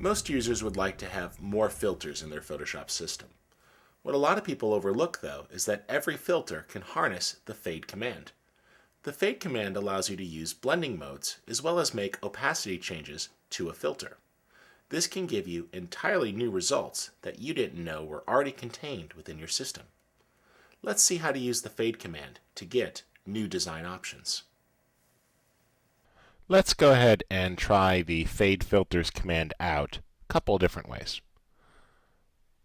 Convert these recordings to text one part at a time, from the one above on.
Most users would like to have more filters in their Photoshop system. What a lot of people overlook, though, is that every filter can harness the fade command. The fade command allows you to use blending modes as well as make opacity changes to a filter. This can give you entirely new results that you didn't know were already contained within your system. Let's see how to use the fade command to get new design options. Let's go ahead and try the fade filters command out a couple different ways.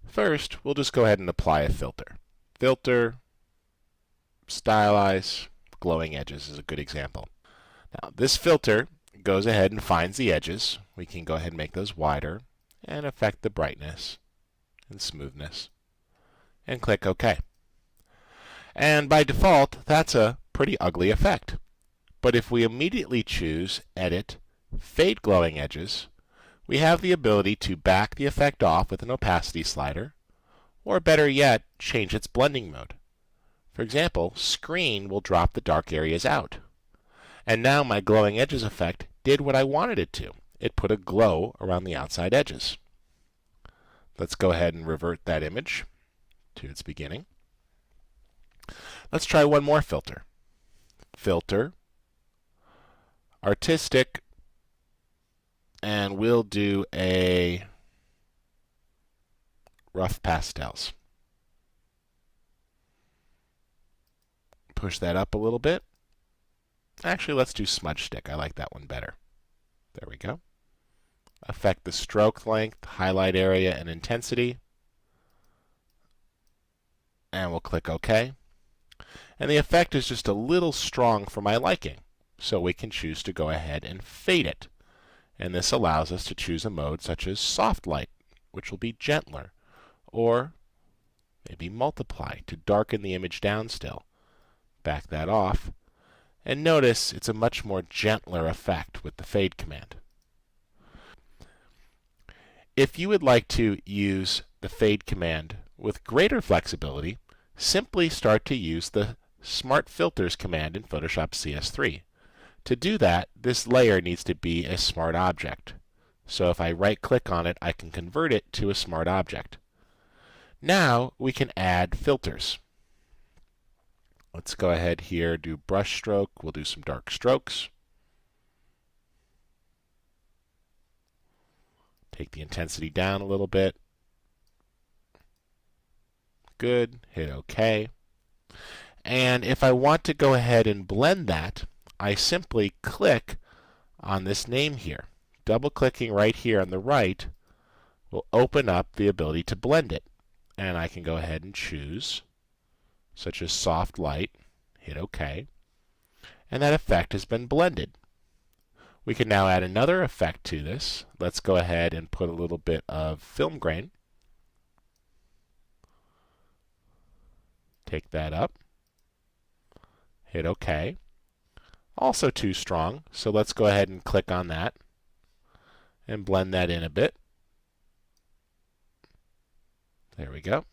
First, we'll just go ahead and apply a filter. Filter, stylize, glowing edges is a good example. Now, this filter goes ahead and finds the edges. We can go ahead and make those wider and affect the brightness and smoothness and click OK. And by default, that's a pretty ugly effect. But if we immediately choose Edit, Fade Glowing Edges, we have the ability to back the effect off with an opacity slider, or better yet, change its blending mode. For example, Screen will drop the dark areas out. And now my glowing edges effect did what I wanted it to. It put a glow around the outside edges. Let's go ahead and revert that image to its beginning. Let's try one more filter. Filter, Artistic, and we'll do a rough pastels. Push that up a little bit. Actually, let's do smudge stick. I like that one better. There we go. Affect the stroke length, highlight area, and intensity. And we'll click OK. And the effect is just a little strong for my liking, so we can choose to go ahead and fade it. And this allows us to choose a mode such as soft light, which will be gentler, or maybe multiply to darken the image down still. Back that off, and notice it's a much more gentler effect with the fade command. If you would like to use the fade command with greater flexibility, simply start to use the Smart Filters command in Photoshop CS3. To do that, this layer needs to be a smart object. So if I right-click on it, I can convert it to a smart object. Now we can add filters. Let's go ahead here, do brush stroke. We'll do some dark strokes. Take the intensity down a little bit. Good. Hit OK. And if I want to go ahead and blend that, I simply click on this name here. Double-clicking right here on the right will open up the ability to blend it. And I can go ahead and choose, such as soft light, hit OK, and that effect has been blended. We can now add another effect to this. Let's go ahead and put a little bit of film grain. Take that up, hit OK. Also too strong, so let's go ahead and click on that and blend that in a bit. There we go.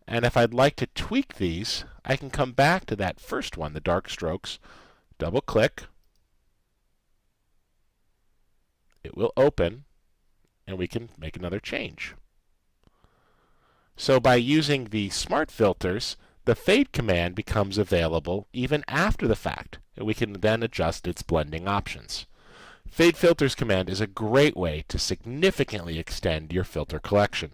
And if I'd like to tweak these, I can come back to that first one, the dark strokes, double click, it will open, and we can make another change. So by using the smart filters, the fade command becomes available even after the fact, and we can then adjust its blending options. Fade filters command is a great way to significantly extend your filter collection.